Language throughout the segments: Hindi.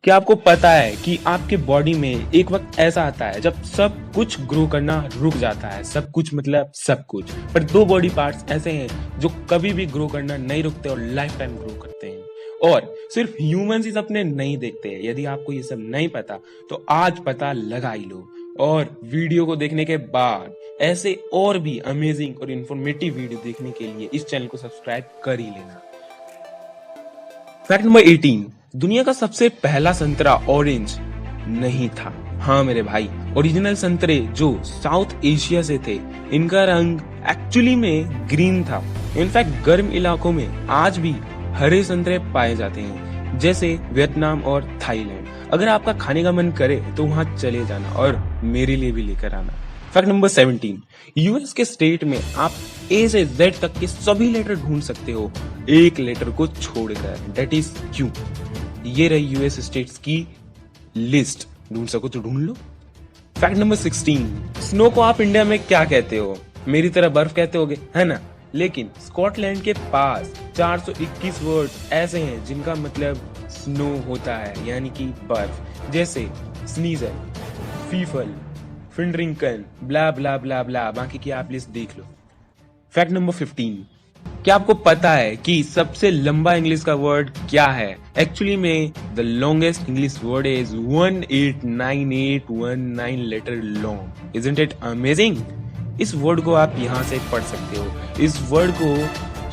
क्या आपको पता है कि आपके बॉडी में एक वक्त ऐसा आता है जब सब कुछ ग्रो करना रुक जाता है। सब कुछ मतलब सब कुछ। पर दो बॉडी पार्ट्स ऐसे हैं जो कभी भी ग्रो करना नहीं रुकते और लाइफ टाइम ग्रो करते हैं। और सिर्फ ह्यूमंस ही सपने नहीं देखते हैं। यदि आपको ये सब नहीं पता तो आज पता लगा ही लो। और वीडियो को देखने के बाद ऐसे और भी अमेजिंग और इंफॉर्मेटिव वीडियो देखने के लिए इस चैनल को सब्सक्राइब कर ही लेना। फैक्ट नंबर 18, दुनिया का सबसे पहला संतरा ऑरेंज नहीं था। हाँ मेरे भाई, ओरिजिनल संतरे जो साउथ एशिया से थे, इनका रंग एक्चुअली में ग्रीन था। इनफैक्ट गर्म इलाकों में आज भी हरे संतरे पाए जाते हैं, जैसे वियतनाम और थाईलैंड। अगर आपका खाने का मन करे तो वहां चले जाना और मेरे लिए भी लेकर आना। फैक्ट नंबर 17, यूएस के स्टेट में आप ए से जेड तक के सभी लेटर ढूंढ सकते हो, एक लेटर को छोड़कर। दैट इज क्यों। ये रही यूएस स्टेट्स की लिस्ट, ढूंढ सको तो ढूंढ लो। फैक्ट नंबर 16, स्नो को आप इंडिया में क्या कहते हो? मेरी तरह बर्फ कहते होगे, है ना? लेकिन स्कॉटलैंड के पास 421 वर्ड ऐसे हैं जिनका मतलब स्नो होता है, यानी कि बर्फ। जैसे स्नीजर, फीफल, फिंडरिंकन, ब्ला ब्ला ब्ला ब्ला। बाकी की आप लिस्ट देख लो। फैक्ट नंबर 15, क्या आपको पता है कि सबसे लंबा इंग्लिश का वर्ड क्या है? एक्चुअली में the longest English word is 189,819 letter long. Isn't it amazing? इस वर्ड को आप यहाँ से पढ़ सकते हो। इस वर्ड को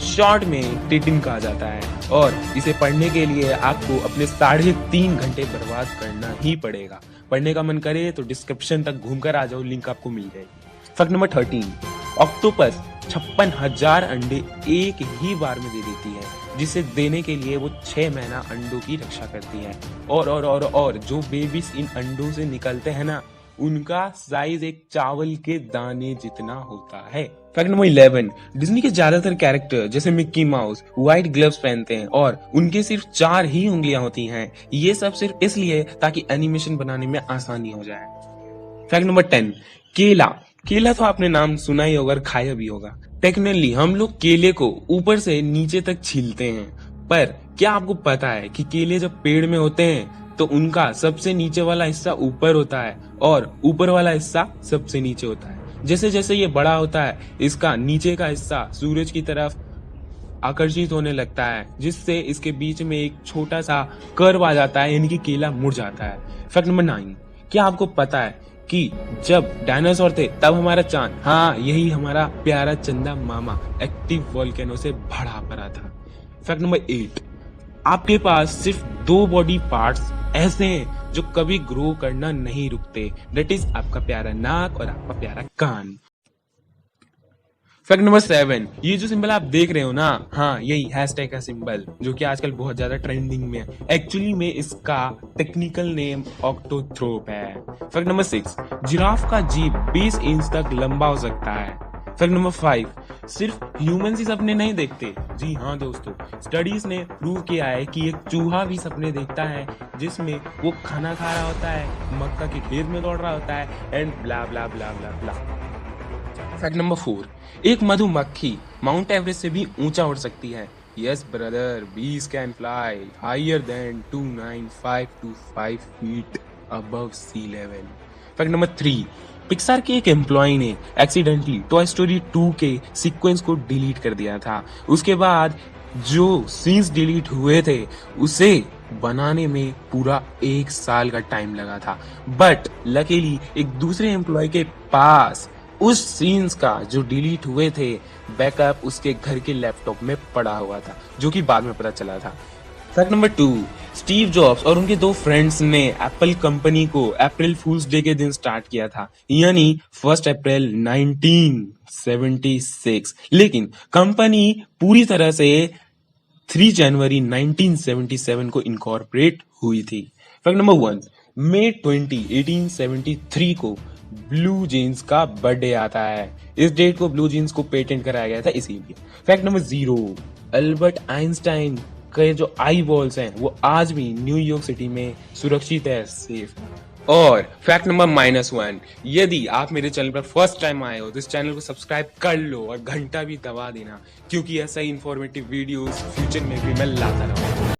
शॉर्ट में टिटिन कहा जाता है और इसे पढ़ने के लिए आपको अपने 3.5 घंटे बर्बाद करना ही पड़ेगा। पढ़ने का मन करे तो डिस्क्रिप्शन तक घूमकर आ जाओ, लिंक आपको मिल जाएगी। फैक्ट नंबर 13, ऑक्टोपस 56,000 अंडे एक ही बार में दे देती है, जिसे देने के लिए वो 6 महीना अंडों की रक्षा करती है। और जो बेबीज इन अंडों से निकलते हैं ना, उनका साइज एक चावल के दाने जितना होता है। फैक्ट नंबर 11, डिज्नी के ज्यादातर कैरेक्टर जैसे मिक्की माउस व्हाइट ग्लव्स पहनते हैं और उनके सिर्फ 4 ही उंगलियां होती हैं। ये सब सिर्फ इसलिए ताकि एनिमेशन बनाने में आसानी हो जाए। फैक्ट नंबर 10, केला तो आपने नाम सुना ही होगा और खाया भी होगा। टेक्निकली हम लोग केले को ऊपर से नीचे तक छीलते हैं, पर क्या आपको पता है कि केले जब पेड़ में होते हैं तो उनका सबसे नीचे वाला हिस्सा ऊपर होता है और ऊपर वाला हिस्सा सबसे नीचे होता है। जैसे जैसे ये बड़ा होता है, इसका नीचे का हिस्सा सूरज की तरफ आकर्षित होने लगता है, जिससे इसके बीच में एक छोटा सा कर्व आ जाता है, यानी कि केला मुड़ जाता है। फैक्ट नंबर 9, क्या आपको पता है कि जब डायनासोर थे तब हमारा चांद, हाँ यही हमारा प्यारा चंदा मामा, एक्टिव वोल्केनो से भरा पड़ा था। फैक्ट नंबर 8, आपके पास सिर्फ 2 बॉडी पार्ट्स ऐसे हैं जो कभी ग्रो करना नहीं रुकते। दैट इज आपका प्यारा नाक और आपका प्यारा कान। फैक्ट नंबर 7, ये जो सिंबल आप देख रहे हो ना, हाँ यही हैशटैग का सिंबल, जो कि आजकल बहुत ज्यादा ट्रेंडिंग में है। एक्चुअली में इसका टेक्निकल नेम ऑक्टोथ्रोप है। फैक्ट नंबर 6, जिराफ का जीभ 20 इंच तक लंबा हो सकता है। फैक्ट नंबर 5, सिर्फ ह्यूमंस ही सपने नहीं देखते। जी हाँ दोस्तों, स्टडीज ने प्रूव किया है कि एक चूहा भी सपने देखता है, जिसमें वो खाना खा रहा होता है, मक्का के खेत में दौड़ रहा होता है and blah blah blah blah blah. Fact number 4, एक मधुमक्खी माउंट एवरेस्ट से भी ऊंचा उड़ सकती है। Yes brother, bees can fly higher than 29525 feet above sea level. Fact number 3, Pixar के एक एम्प्लॉय ने एक्सीडेंटली टॉय स्टोरी 2 के सीक्वेंस को डिलीट कर दिया था। उसके बाद जो सीन्स डिलीट हुए थे उसे बनाने में पूरा 1 साल का टाइम लगा था। बट लकीली एक दूसरे एम्प्लॉय के पास उस सीन्स का जो डिलीट हुए थे बैकअप उसके घर के लैपटॉप में पड़ा हुआ था, जो कि बाद में पता चला था। फैक्ट नंबर 2, स्टीव जॉब्स और उनके 2 फ्रेंड्स ने एप्पल कंपनी को अप्रैल फूल्स डे के दिन स्टार्ट किया था, यानी 1 अप्रैल 1976। लेकिन कंपनी पूरी तरह से 3 जनवरी 1977 को इनकॉर्पोरेट हुई थी। फैक्ट नंबर 1, मई 20, 1873 को ब्लू जीन्स का बर्थडे आता है। इस डेट को ब्लू जीन्स को पेटेंट कराया गया था इसीलिए। फैक्ट नंबर 0, अल्बर्ट आइंस्टाइन के जो आई बॉल्स हैं वो आज भी न्यूयॉर्क सिटी में सुरक्षित है, सेफ। और फैक्ट नंबर -1, यदि आप मेरे चैनल पर फर्स्ट टाइम आए हो तो इस चैनल को सब्सक्राइब कर लो और घंटा भी दबा देना, क्योंकि ऐसा ही इंफॉर्मेटिव वीडियोस फ्यूचर में भी मैं लाता रहूंगा।